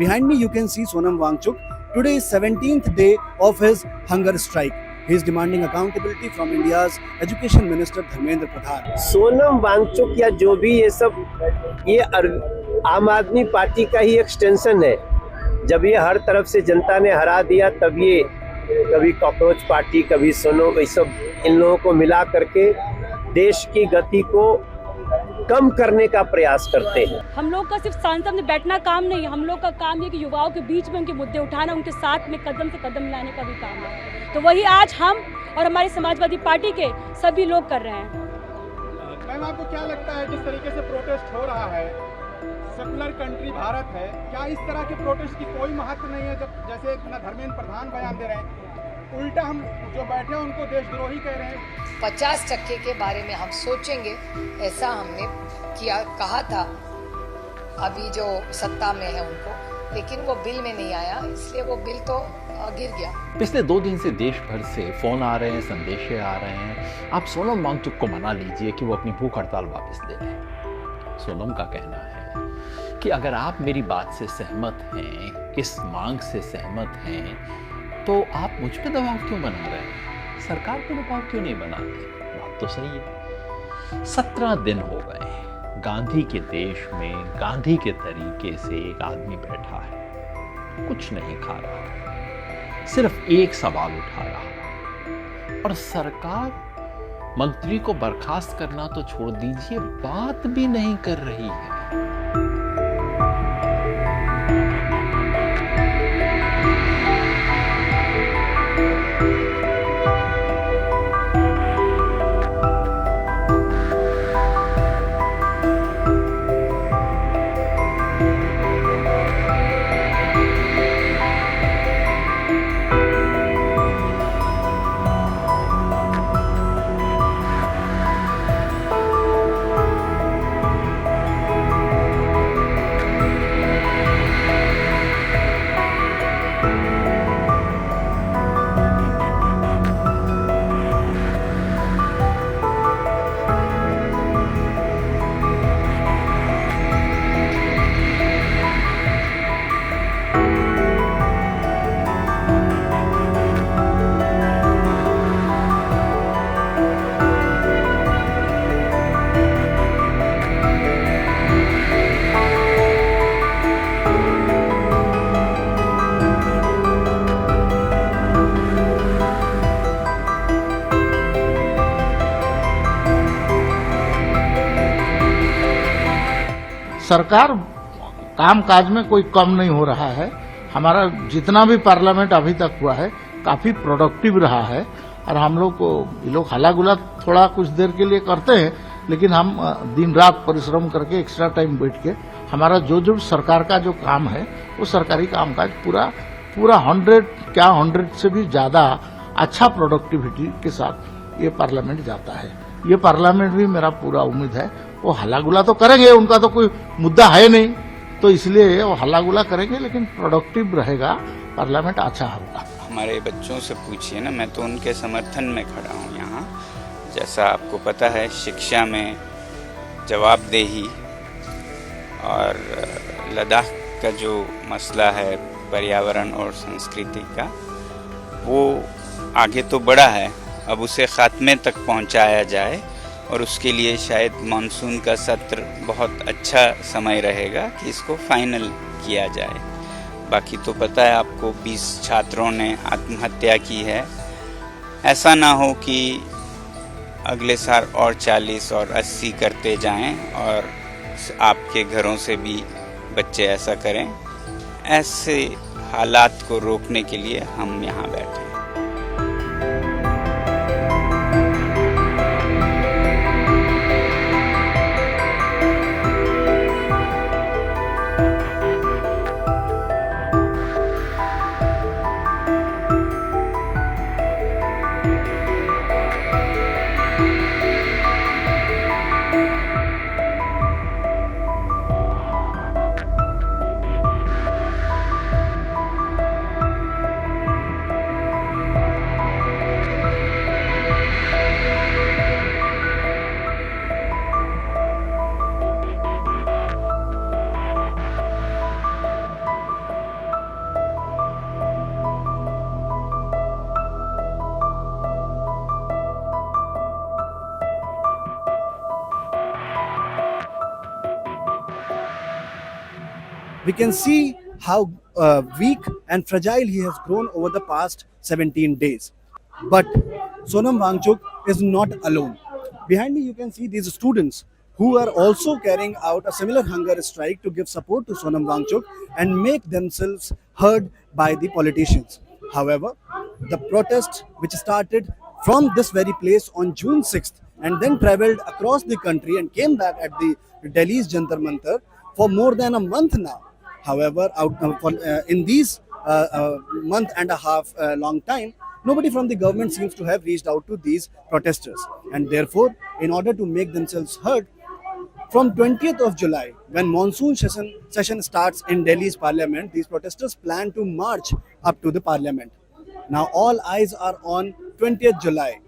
Behind me, you can see Sonam Wangchuk. Today is 17th day of his hunger strike. He is demanding accountability from India's Education Minister Dharmendra Pradhan. Sonam Wangchuck या जो भी ये सब ये आम आदमी party का ही एक्सटेंशन है। जब ये हर तरफ से जनता ने हरा दिया तब ये कभी कॉकरोच पार्टी कभी सोनो ये सब इन लोगों को मिला करके देश की गति को कम करने का प्रयास करते हैं। हम लोग का सिर्फ सांसद में बैठना काम नहीं है, हम लोग का काम ये कि युवाओं के बीच में उनके मुद्दे उठाना, उनके साथ में कदम से कदम मिलाने का भी काम है। तो वही आज हम और हमारी समाजवादी पार्टी के सभी लोग कर रहे हैं। मैम, आपको क्या लगता है जिस तरीके से प्रोटेस्ट हो रहा है, सेकुलर कंट्री भारत है, क्या इस तरह के प्रोटेस्ट की कोई महत्व नहीं है? जब जैसे अपना धर्मेंद्र प्रधान बयान दे रहे हैं, उल्टा हम जो बैठे हैं उनको देशद्रोही कह रहे हैं। 50% के बारे में हम सोचेंगे, ऐसा हमने कहा था अभी जो सत्ता में है उनको, लेकिन वो बिल में नहीं आया, इसलिए वो बिल तो गिर गया। पिछले 2 दिन से देश भर से फोन आ रहे हैं, संदेशे आ रहे हैं। आप सोनम वांगचुक को मना लीजिए कि वो अपनी भूख हड़ताल वापस ले लें। सोनम का कहना है कि अगर आप मेरी बात से सहमत हैं, इस मांग से सहमत हैं, तो आप मुझ पे दबाव क्यों बना रहे हैं? सरकार पे दबाव क्यों नहीं बनाते? बात तो सही है। 17 दिन हो गए गांधी के देश में गांधी के तरीके से एक आदमी बैठा है, कुछ नहीं खा रहा, सिर्फ एक सवाल उठा रहा, और सरकार मंत्री को बर्खास्त करना तो छोड़ दीजिए, बात भी नहीं कर रही है। सरकार काम काज में कोई कम नहीं हो रहा है। हमारा जितना भी पार्लियामेंट अभी तक हुआ है काफी प्रोडक्टिव रहा है, और हम लोग को ये लोग हल्ला गुला थोड़ा कुछ देर के लिए करते हैं, लेकिन हम दिन रात परिश्रम करके एक्स्ट्रा टाइम बैठ के हमारा जो सरकार का जो काम है वो सरकारी कामकाज पूरा 100 से भी ज्यादा अच्छा प्रोडक्टिविटी के साथ ये पार्लियामेंट जाता है। ये पार्लियामेंट भी मेरा पूरा उम्मीद है वो हल्ला गुला तो करेंगे, उनका तो कोई मुद्दा है नहीं, तो इसलिए वो हल्ला गुला करेंगे, लेकिन प्रोडक्टिव रहेगा, पार्लियामेंट अच्छा होगा। हमारे बच्चों से पूछिए ना, मैं तो उनके समर्थन में खड़ा हूँ यहाँ। जैसा आपको पता है, शिक्षा में जवाबदेही और लद्दाख का जो मसला है पर्यावरण और संस्कृति का, वो आगे तो बढ़ा है, अब उसे खात्मे तक पहुँचाया जाए, और उसके लिए शायद मानसून का सत्र बहुत अच्छा समय रहेगा कि इसको फाइनल किया जाए। बाकी तो पता है आपको, 20 छात्रों ने आत्महत्या की है। ऐसा ना हो कि अगले साल और 40 और 80 करते जाएं और आपके घरों से भी बच्चे ऐसा करें। ऐसे हालात को रोकने के लिए हम यहाँ बैठे हैं। We can see how weak and fragile he has grown over the past 17 days. But Sonam Wangchuk is not alone. Behind me, you can see these students who are also carrying out a similar hunger strike to give support to Sonam Wangchuk and make themselves heard by the politicians. However, the protest, which started from this very place on June 6th and then traveled across the country and came back at the Delhi's Jantar Mantar for more than a month now. However, in these month and a half long time, nobody from the government seems to have reached out to these protesters. And therefore, in order to make themselves heard, from 20th of July, when monsoon session starts in Delhi's parliament, these protesters plan to march up to the parliament. Now all eyes are on 20th July.